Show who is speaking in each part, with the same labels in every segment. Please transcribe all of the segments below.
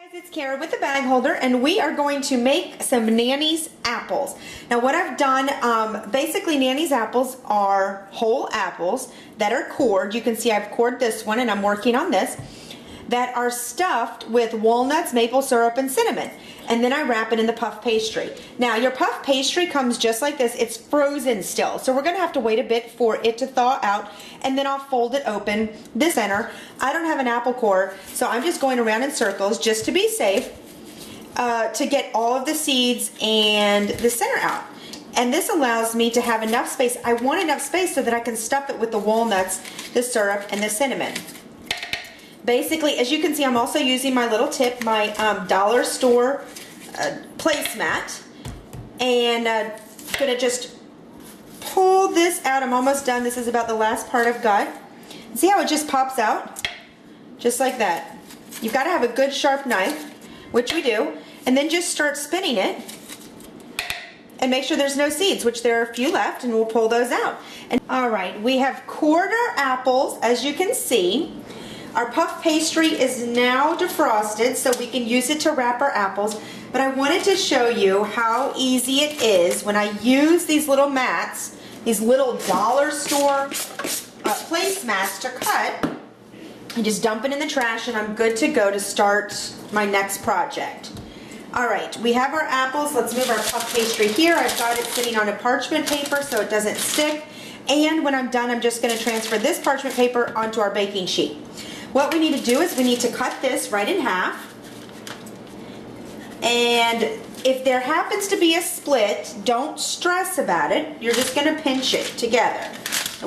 Speaker 1: Guys, it's Kara with the Bag Holder, and we are going to make some Nanny's apples. Now what I've done, basically Nanny's apples are whole apples that are cored. You can see I've cored this one and I'm working on this, that are stuffed with walnuts, maple syrup, and cinnamon. And then I wrap it in the puff pastry. Now your puff pastry comes just like this. It's frozen still, so we're gonna have to wait a bit for it to thaw out, and then I'll fold it open this center. I don't have an apple core, so I'm just going around in circles just to be safe, to get all of the seeds and the center out. And this allows me to have enough space. I want enough space so that I can stuff it with the walnuts, the syrup, and the cinnamon. Basically, as you can see, I'm also using my little tip, my dollar store placemat, and I'm gonna just pull this out. I'm almost done. This is about the last part I've got. See how it just pops out? Just like that. You've got to have a good sharp knife, which we do, and then just start spinning it and make sure there's no seeds, which there are a few left, and we'll pull those out. And all right, we have cored our apples, as you can see. Our puff pastry is now defrosted, so we can use it to wrap our apples. But I wanted to show you how easy it is when I use these little mats, these little dollar store placemats to cut. I just dump it in the trash and I'm good to go to start my next project. All right, we have our apples. Let's move our puff pastry here. I've got it sitting on a parchment paper so it doesn't stick. And when I'm done, I'm just going to transfer this parchment paper onto our baking sheet. What we need to do is we need to cut this right in half. And if there happens to be a split, don't stress about it. You're just going to pinch it together.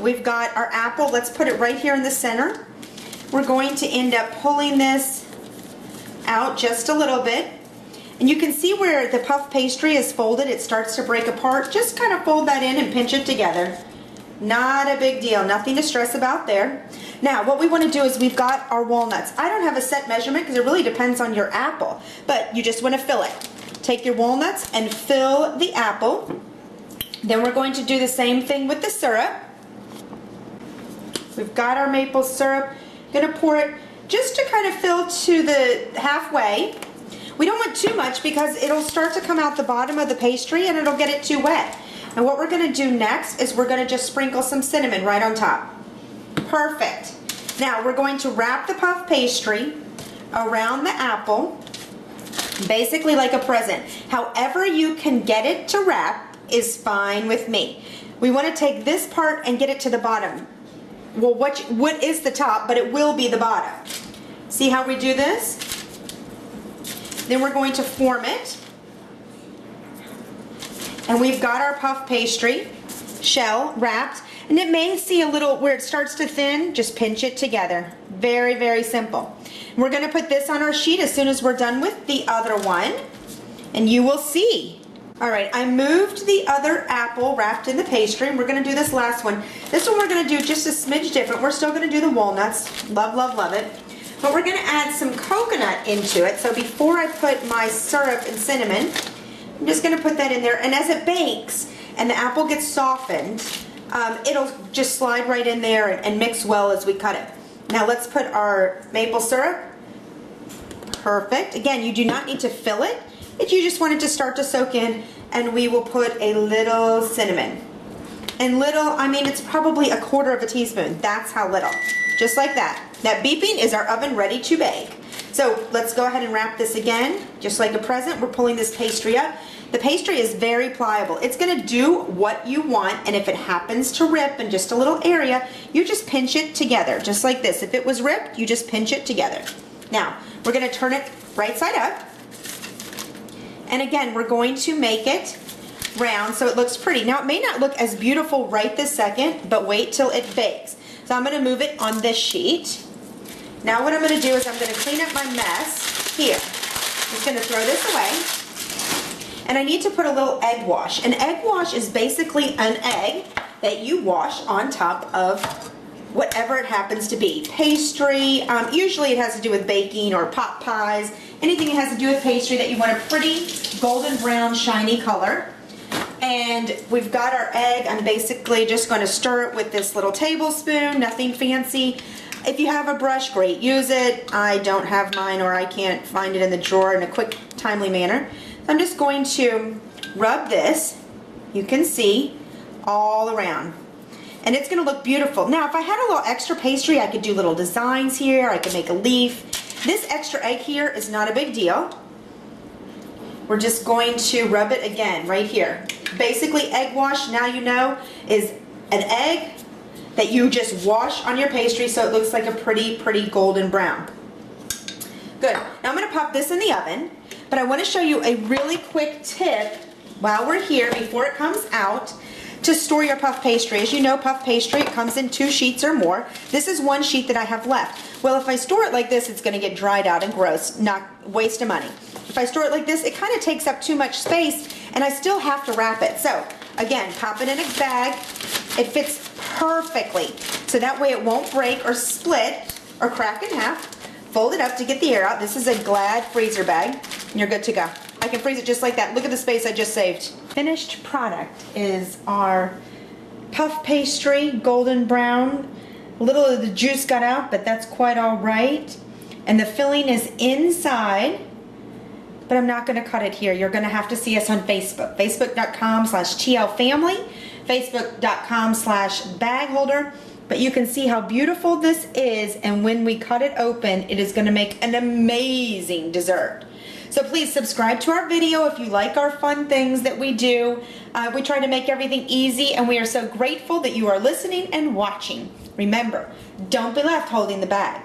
Speaker 1: We've got our apple. Let's put it right here in the center. We're going to end up pulling this out just a little bit. And you can see where the puff pastry is folded. It starts to break apart. Just kind of fold that in and pinch it together. Not a big deal. Nothing to stress about there. Now, what we want to do is we've got our walnuts. I don't have a set measurement because it really depends on your apple, but you just want to fill it. Take your walnuts and fill the apple. Then we're going to do the same thing with the syrup. We've got our maple syrup. Going to pour it just to kind of fill to the halfway. We don't want too much because it'll start to come out the bottom of the pastry and it'll get it too wet. And what we're going to do next is we're going to just sprinkle some cinnamon right on top. Perfect. Now we're going to wrap the puff pastry around the apple, basically like a present. However you can get it to wrap is fine with me. We want to take this part and get it to the bottom. Well, what is the top, but it will be the bottom. See how we do this? Then we're going to form it. And we've got our puff pastry shell wrapped, and it may see a little where it starts to thin. Just pinch it together. Very, very simple. We're going to put this on our sheet as soon as we're done with the other one, and you will see. All right, I moved the other apple wrapped in the pastry, and we're going to do this last one. This one we're going to do just a smidge different. We're still going to do the walnuts. Love, love, love it. But we're going to add some coconut into it. So before I put my syrup and cinnamon, I'm just going to put that in there, and as it bakes and the apple gets softened, it'll just slide right in there and mix well as we cut it. Now let's put our maple syrup. Perfect. Again, you do not need to fill it. You just want it to start to soak in, and we will put a little cinnamon. And little, I mean, it's probably a quarter of a teaspoon. That's how little. Just like that. That beeping is our oven ready to bake. So let's go ahead and wrap this again. Just like a present, we're pulling this pastry up. The pastry is very pliable. It's going to do what you want, and if it happens to rip in just a little area, you just pinch it together, just like this. If it was ripped, you just pinch it together. Now, we're going to turn it right side up. And again, we're going to make it round so it looks pretty. Now, it may not look as beautiful right this second, but wait till it bakes. So I'm going to move it on this sheet. Now what I'm going to do is I'm going to clean up my mess here. I'm just going to throw this away. And I need to put a little egg wash. An egg wash is basically an egg that you wash on top of whatever it happens to be. Pastry, usually it has to do with baking or pot pies, anything that has to do with pastry that you want a pretty golden brown shiny color. And we've got our egg. I'm basically just going to stir it with this little tablespoon, nothing fancy. If you have a brush, great, use it. I don't have mine, or I can't find it in the drawer in a quick, timely manner. So I'm just going to rub this, you can see, all around. And it's going to look beautiful. Now, if I had a little extra pastry, I could do little designs here. I could make a leaf. This extra egg here is not a big deal. We're just going to rub it again right here. Basically, egg wash, now you know, is an egg that you just wash on your pastry so it looks like a pretty, pretty golden brown. Good. Now I'm going to pop this in the oven, but I want to show you a really quick tip while we're here before it comes out to store your puff pastry. As you know, puff pastry, it comes in 2 sheets or more. This is 1 sheet that I have left. Well, if I store it like this, it's going to get dried out and gross, not waste of money. If I store it like this, it kind of takes up too much space, and I still have to wrap it. So, again, pop it in a bag. It fits perfectly, so that way it won't break or split or crack in half. Fold it up to get the air out. This is a Glad freezer bag, and you're good to go. I can freeze it just like that. Look at the space I just saved. Finished product is our puff pastry, golden brown. A little of the juice got out, but that's quite all right. And the filling is inside, but I'm not going to cut it here. You're going to have to see us on Facebook. Facebook.com/TLFamily, Facebook.com/bagholder. But you can see how beautiful this is, and when we cut it open, it is going to make an amazing dessert. So please subscribe to our video if you like our fun things that we do. We try to make everything easy, and we are so grateful that you are listening and watching. Remember, don't be left holding the bag.